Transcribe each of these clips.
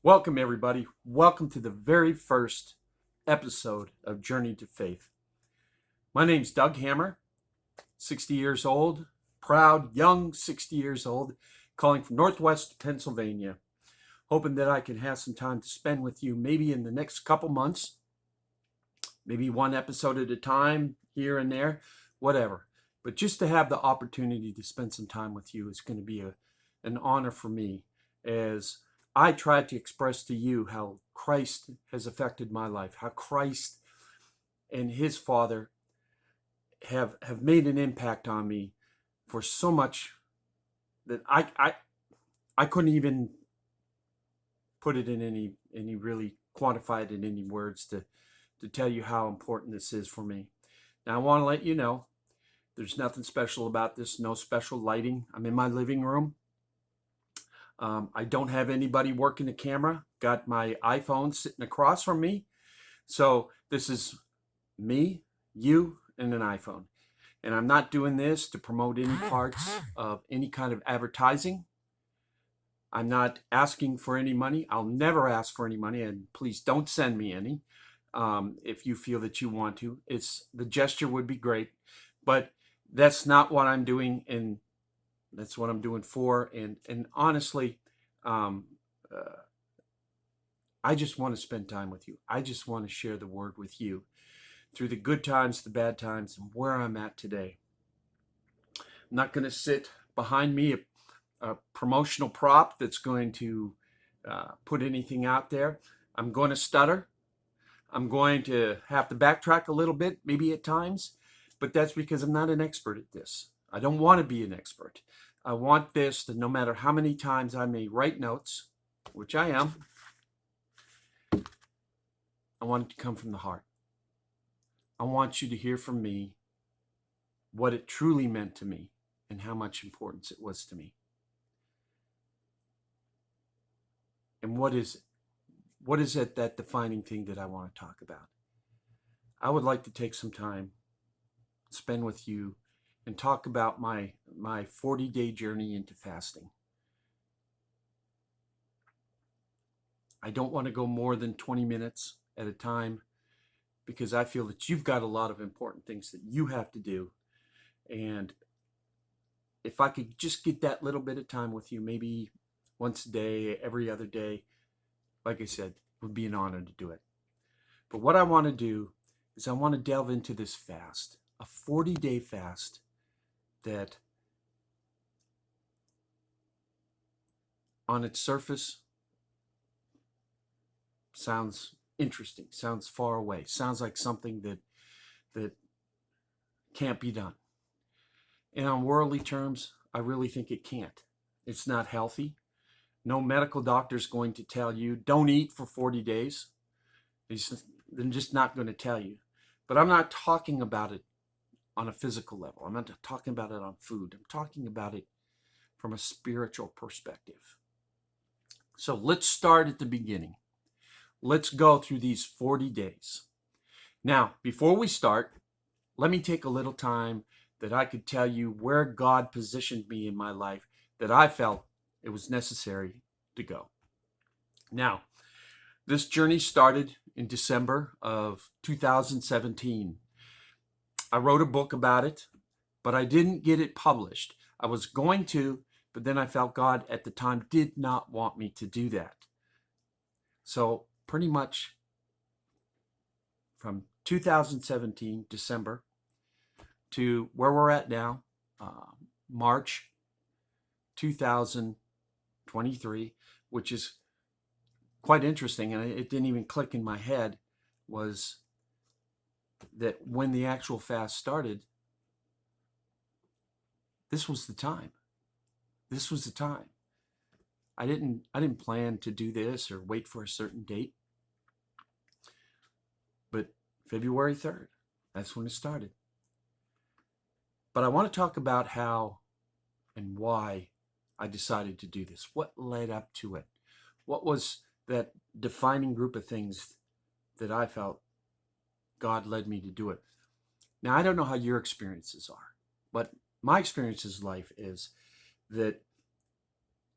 Welcome, everybody. Welcome to the very first episode of Journey to Faith. My name's Doug Hammer, 60 years old, proud, young 60 years old, calling from Northwest Pennsylvania, hoping that I can have some time to spend with you maybe in the next couple months, maybe one episode at a time, here and there, whatever. But just to have the opportunity to spend some time with you is going to be an honor for me as I try to express to you how Christ has affected my life, how Christ and his Father have made an impact on me for so much that I couldn't even put it in any really quantify it in any words to tell you how important this is for me. Now I want to let you know there's nothing special about this, no special lighting. I'm in my living room. I don't have anybody working the camera. Got my iPhone sitting across from me. So this is me, you, and an iPhone. And I'm not doing this to promote any parts of any kind of advertising. I'm not asking for any money. I'll never ask for any money, and please don't send me any if you feel that you want to. It's the gesture would be great, but that's not what I'm doing, and that's what I'm doing for. And honestly, um, uh, I just want to spend time with you. I just want to share the word with you through the good times, the bad times, and where I'm at today. I'm not going to sit behind me a promotional prop that's going to put anything out there. I'm going to stutter. I'm going to have to backtrack a little bit, maybe at times, but that's because I'm not an expert at this. I don't want to be an expert. I want this that no matter how many times I may write notes, which I am, I want it to come from the heart. I want you to hear from me what it truly meant to me and how much importance it was to me. And what is it? What is it, that defining thing that I want to talk about? I would like to take some time, spend with you, and talk about my 40-day journey into fasting. I don't want to go more than 20 minutes at a time because I feel that you've got a lot of important things that you have to do. And if I could just get that little bit of time with you, maybe once a day, every other day, like I said, it would be an honor to do it. But what I want to do is I want to delve into this fast, a 40-day fast that on its surface sounds interesting, sounds far away, sounds like something that can't be done. And on worldly terms, I really think it can't. It's not healthy. No medical doctor is going to tell you don't eat for 40 days. They're just not going to tell you. But I'm not talking about it on a physical level. I'm not talking about it on food. I'm talking about it from a spiritual perspective. So let's start at the beginning. Let's go through these 40 days. Now, before we start, let me take a little time that I could tell you where God positioned me in my life that I felt it was necessary to go. Now, this journey started in December of 2017. I wrote a book about it, but I didn't get it published. I was going to, but then I felt God at the time did not want me to do that. So, pretty much from 2017, December, to where we're at now, March 2023, which is quite interesting, and it didn't even click in my head, was that when the actual fast started, this was the time. This was the time. I didn't plan to do this or wait for a certain date, but February 3rd, that's when it started. But I want to talk about how and why I decided to do this. What led up to it? What was that defining group of things that I felt God led me to do it? Now, I don't know how your experiences are, but my experiences in life is that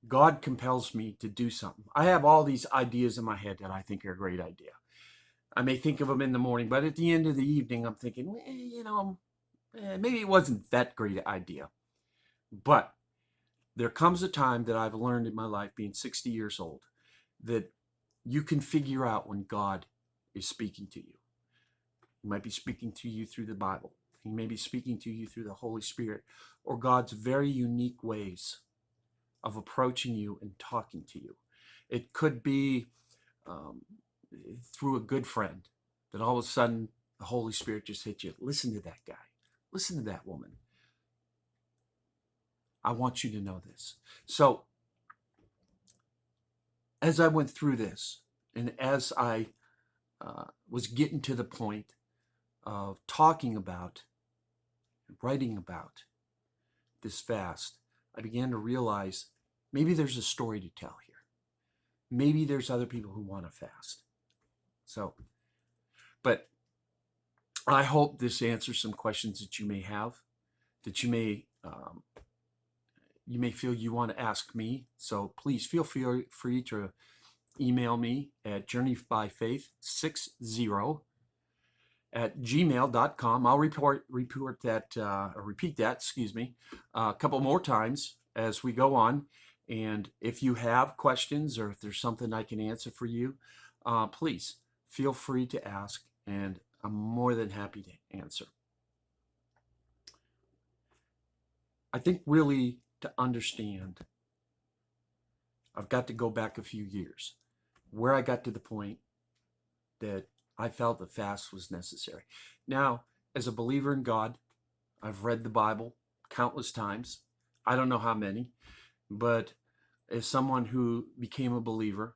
God compels me to do something. I have all these ideas in my head that I think are a great idea. I may think of them in the morning, but at the end of the evening, I'm thinking, maybe it wasn't that great an idea. But there comes a time that I've learned in my life, being 60 years old, that you can figure out when God is speaking to you. He might be speaking to you through the Bible. He may be speaking to you through the Holy Spirit, or God's very unique ways of approaching you and talking to you. It could be um, through a good friend that all of a sudden the Holy Spirit just hit you. Listen to that guy. Listen to that woman. I want you to know this. So as I went through this, and as I was getting to the point of talking about, writing about this fast, I began to realize maybe there's a story to tell here. Maybe there's other people who want to fast. So, but I hope this answers some questions that you may have, that you may feel you want to ask me. So please feel free to email me at journeybyfaith60@gmail.com. I'll repeat that, a couple more times as we go on. And if you have questions or if there's something I can answer for you, please feel free to ask, and I'm more than happy to answer. I think really to understand, I've got to go back a few years where I got to the point that I felt the fast was necessary. Now, as a believer in God, I've read the Bible countless times. I don't know how many, but as someone who became a believer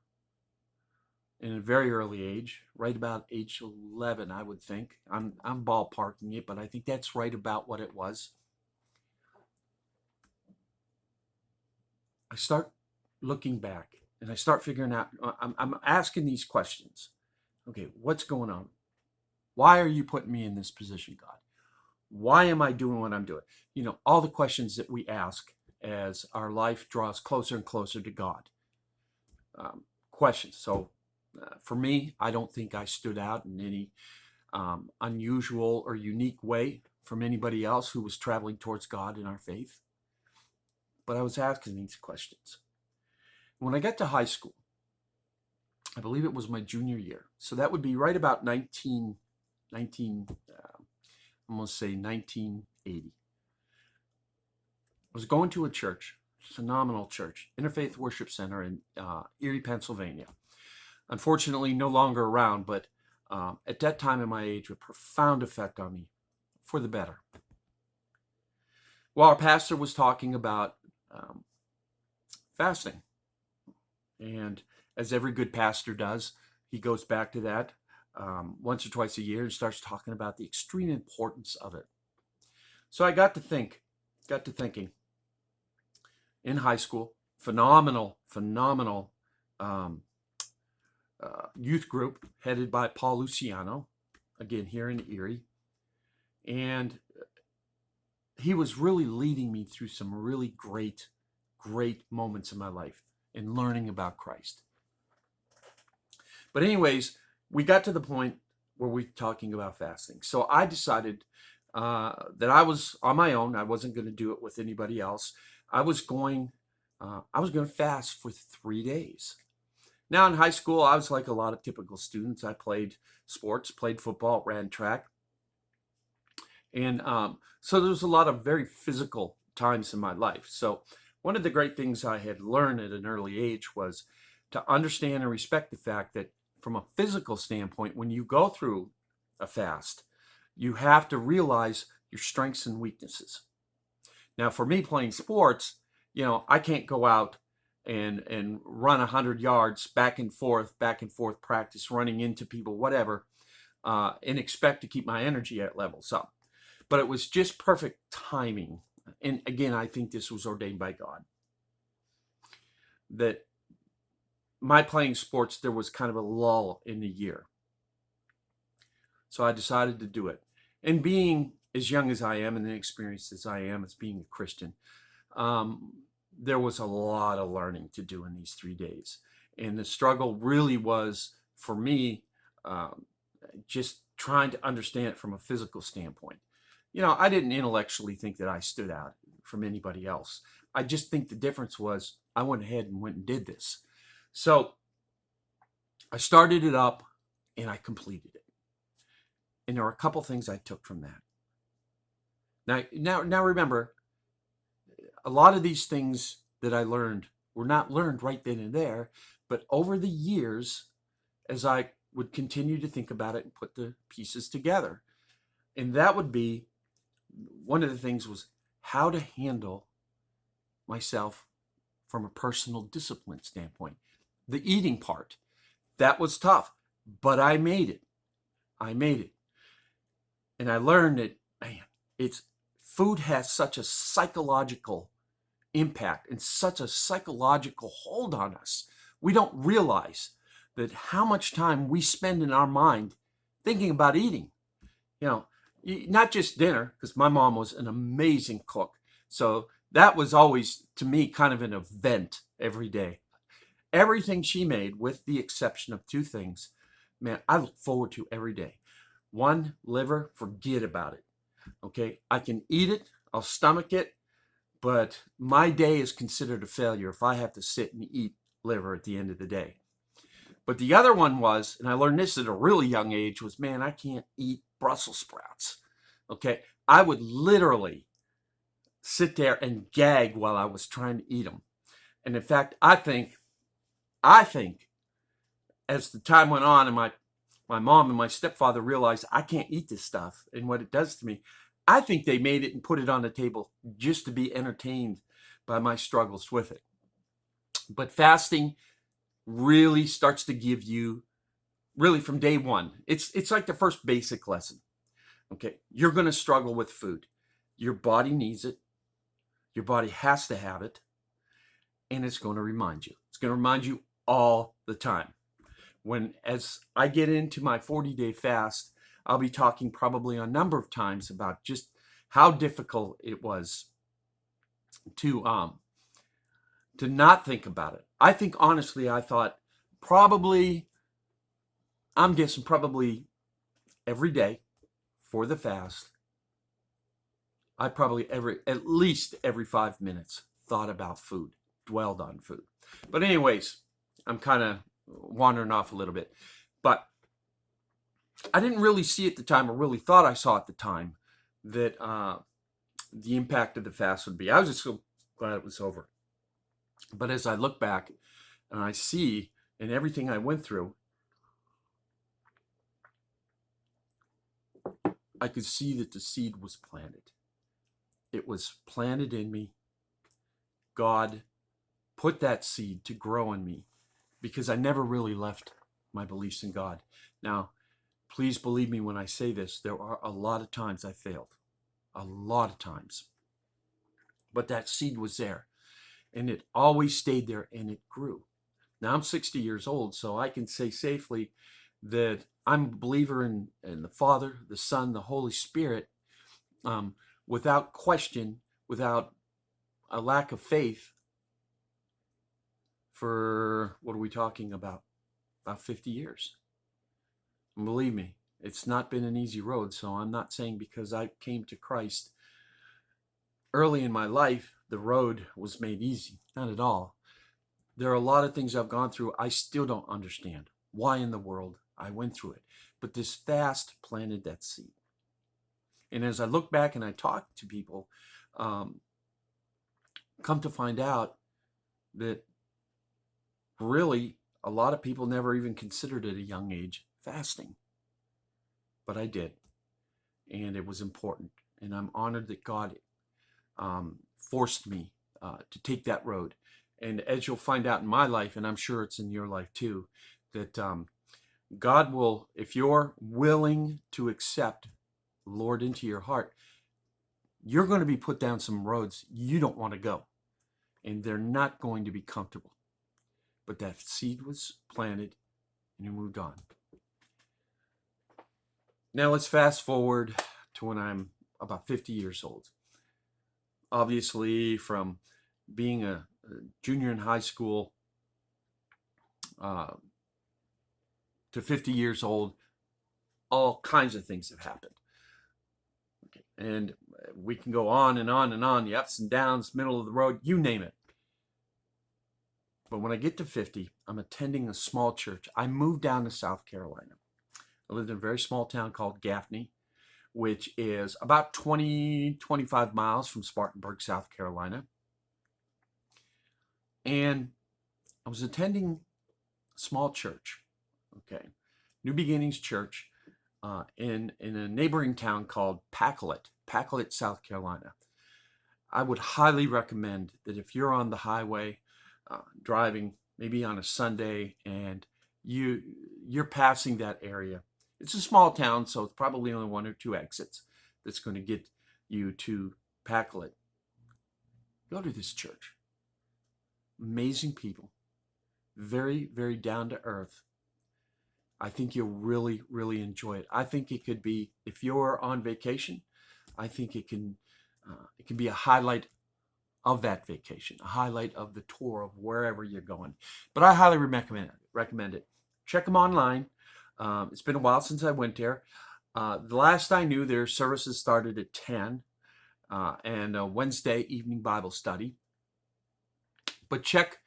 in a very early age, right about age 11, I would think. I'm ballparking it, but I think that's right about what it was. I start looking back and I start figuring out, I'm asking these questions. Okay, what's going on? Why are you putting me in this position, God? Why am I doing what I'm doing? All the questions that we ask as our life draws closer and closer to God. Questions. So for me, I don't think I stood out in any unusual or unique way from anybody else who was traveling towards God in our faith. But I was asking these questions. When I got to high school, I believe it was my junior year. So that would be right about 1980. I was going to a church, phenomenal church, Interfaith Worship Center in Erie, Pennsylvania. Unfortunately, no longer around, but at that time in my age, a profound effect on me for the better. Well, our pastor was talking about fasting. And as every good pastor does, he goes back to that once or twice a year and starts talking about the extreme importance of it. So I got to thinking. In high school, phenomenal youth group headed by Paul Luciano, again here in Erie. And he was really leading me through some really great moments in my life in learning about Christ. But anyways, we got to the point where we're talking about fasting. So I decided that I was on my own. I wasn't going to do it with anybody else. I was going to fast for 3 days. Now in high school, I was like a lot of typical students. I played sports, played football, ran track. And so there was a lot of very physical times in my life. So one of the great things I had learned at an early age was to understand and respect the fact that from a physical standpoint, when you go through a fast, you have to realize your strengths and weaknesses. Now, for me playing sports, I can't go out and run 100 yards back and forth practice, running into people, whatever, and expect to keep my energy at levels up. But it was just perfect timing. And again, I think this was ordained by God. That my playing sports, there was kind of a lull in the year. So I decided to do it. And being as young as I am and inexperienced as I am as being a Christian, there was a lot of learning to do in these 3 days. And the struggle really was for me, um, just trying to understand it from a physical standpoint. I didn't intellectually think that I stood out from anybody else. I just think the difference was I went ahead and went and did this. So I started it up and I completed it. And there are a couple things I took from that. Now remember, a lot of these things that I learned were not learned right then and there, but over the years, as I would continue to think about it and put the pieces together. And that would be one of the things was how to handle myself from a personal discipline standpoint. The eating part, that was tough, but I made it. I made it. And I learned that, man, it's food has such a psychological impact and such a psychological hold on us. We don't realize that how much time we spend in our mind thinking about eating. You know, not just dinner, because my mom was an amazing cook. So that was always, to me, kind of an event every day. Everything she made, with the exception of two things, man, I look forward to every day. One, liver, forget about it. Okay, I can eat it, I'll stomach it, but my day is considered a failure if I have to sit and eat liver at the end of the day. But the other one was, and I learned this at a really young age, was, man, I can't eat Brussels sprouts. Okay, I would literally sit there and gag while I was trying to eat them. And in fact, I think as the time went on and my mom and my stepfather realized I can't eat this stuff and what it does to me, I think they made it and put it on the table just to be entertained by my struggles with it. But fasting really starts to give you, really from day one, it's like the first basic lesson. Okay, you're going to struggle with food. Your body needs it. Your body has to have it. And it's going to remind you. It's going to remind you all the time. As I get into my 40-day fast, I'll be talking probably a number of times about just how difficult it was to not think about it. I think honestly, I thought probably, I'm guessing probably every day for the fast, I probably at least every 5 minutes thought about food, dwelled on food. But anyways, I'm kind of wandering off a little bit. But I didn't really see at the time, or really thought I saw at the time, that the impact of the fast would be. I was just so glad it was over. But as I look back and I see and everything I went through, I could see that the seed was planted. It was planted in me. God put that seed to grow in me because I never really left my beliefs in God. Now, please believe me when I say this, there are a lot of times I failed. A lot of times. But that seed was there. And it always stayed there and it grew. Now I'm 60 years old, so I can say safely that I'm a believer in the Father, the Son, the Holy Spirit, without question, without a lack of faith, for what are we talking about? About 50 years. And believe me, it's not been an easy road, so I'm not saying because I came to Christ early in my life, the road was made easy. Not at all. There are a lot of things I've gone through I still don't understand why in the world I went through it. But this fast planted that seed. And as I look back and I talk to people, come to find out that really a lot of people never even considered at a young age fasting. But I did. And it was important. And I'm honored that God forced me to take that road. And as you'll find out in my life, and I'm sure it's in your life too, that God will, if you're willing to accept the Lord into your heart, you're going to be put down some roads you don't want to go. And they're not going to be comfortable. But that seed was planted and you moved on. Now let's fast forward to when I'm about 50 years old. Obviously, from being a junior in high school to 50 years old, all kinds of things have happened. Okay. And we can go on and on and on, the ups and downs, middle of the road, you name it. But when I get to 50, I'm attending a small church. I moved down to South Carolina. I lived in a very small town called Gaffney, which is about 25 miles from Spartanburg, South Carolina. And I was attending a small church, okay, New Beginnings Church, in a neighboring town called Pacolet, South Carolina. I would highly recommend that if you're on the highway, driving maybe on a Sunday, and you're passing that area. It's a small town, so it's probably only one or two exits that's going to get you to Pacolet. Go to this church. Amazing people. Very, very down to earth. I think you'll really, really enjoy it. I think it could be, if you're on vacation, I think it can be a highlight of that vacation, a highlight of the tour of wherever you're going. But I highly recommend it. Check them online. It's been a while since I went there. The last I knew, their services started at 10 and a Wednesday evening Bible study. But check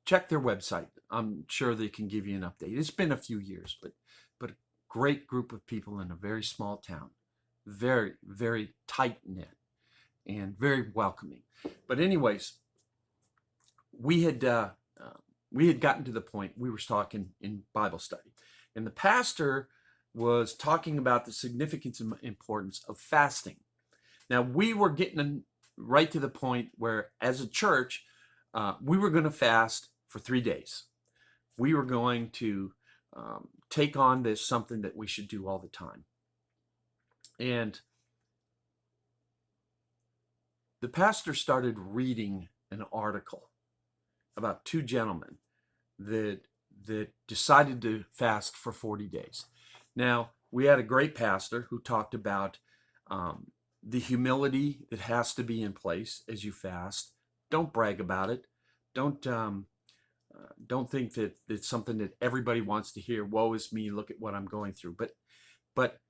their website. I'm sure they can give you an update. It's been a few years, but a great group of people in a very small town. Very, very tight-knit and very welcoming. But anyways, we had gotten to the point we were talking in Bible study, and the pastor was talking about the significance and importance of fasting. Now, we were getting right to the point where, as a church, we were going to fast for 3 days. We were going to take on this, something that we should do all the time. And the pastor started reading an article about two gentlemen that decided to fast for 40 days. Now, we had a great pastor who talked about the humility that has to be in place as you fast. Don't brag about it. Don't think that it's something that everybody wants to hear. Woe is me, look at what I'm going through. But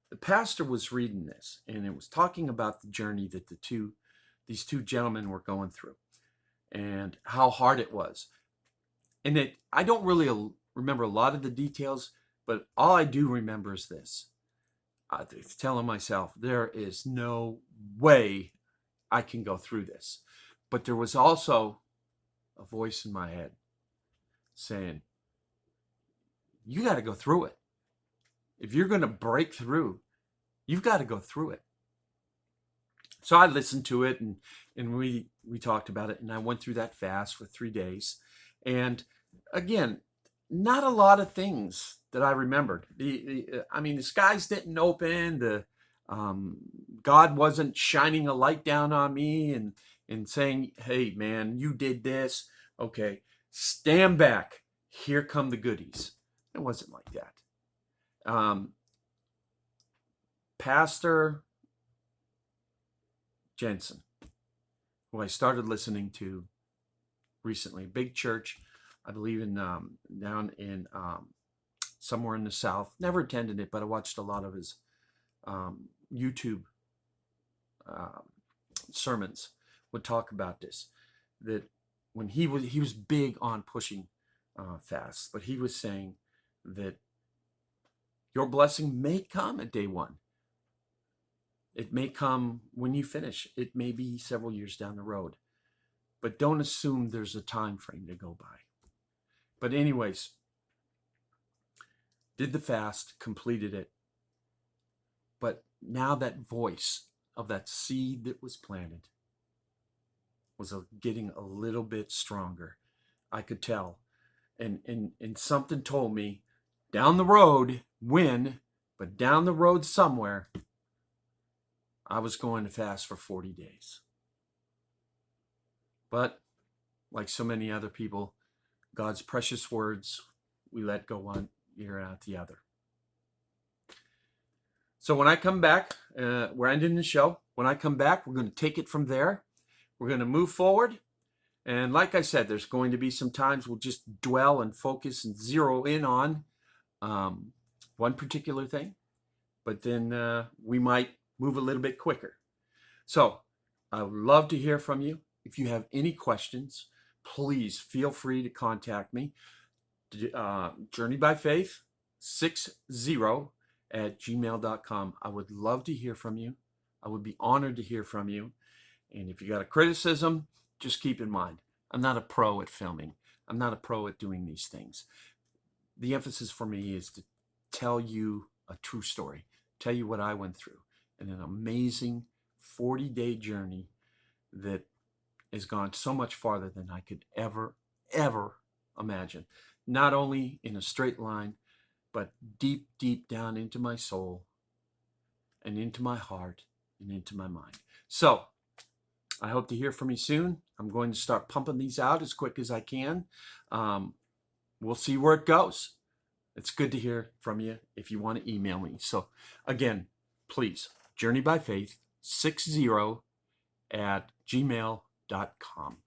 the pastor was reading this, and it was talking about the journey that these two gentlemen were going through and how hard it was. And I don't really remember a lot of the details, but all I do remember is this. I was telling myself, there is no way I can go through this. But there was also a voice in my head saying, you got to go through it. If you're going to break through, you've got to go through it. So I listened to it, and we talked about it, and I went through that fast for 3 days. And again, not a lot of things that I remembered. The skies didn't open. God wasn't shining a light down on me and saying, hey, man, you did this. Okay, stand back. Here come the goodies. It wasn't like that. Pastor Jensen, who I started listening to recently, big church, I believe in down in somewhere in the South. Never attended it, but I watched a lot of his YouTube sermons. Would talk about this, that when he was big on pushing fasts, but he was saying that your blessing may come at day one. It may come when you finish. It may be several years down the road, but don't assume there's a time frame to go by. But anyways, did the fast, completed it. But now that voice of that seed that was planted was getting a little bit stronger. I could tell. And something told me down the road, but down the road somewhere, I was going to fast for 40 days. But like so many other people, God's precious words, we let go one ear out the other. So when I come back, we're ending the show. When I come back, we're going to take it from there. We're going to move forward. And like I said, there's going to be some times we'll just dwell and focus and zero in on one particular thing, but then we might move a little bit quicker. So I would love to hear from you. If you have any questions, please feel free to contact me. journeybyfaith60@gmail.com. I would love to hear from you. I would be honored to hear from you. And if you got a criticism, just keep in mind, I'm not a pro at filming. I'm not a pro at doing these things. The emphasis for me is to tell you a true story, tell you what I went through, and an amazing 40-day journey that has gone so much farther than I could ever imagine. Not only in a straight line, but deep, deep down into my soul and into my heart and into my mind. So I hope to hear from you soon. I'm going to start pumping these out as quick as I can. We'll see where it goes. It's good to hear from you if you want to email me. So again, please, journeybyfaith60@gmail.com.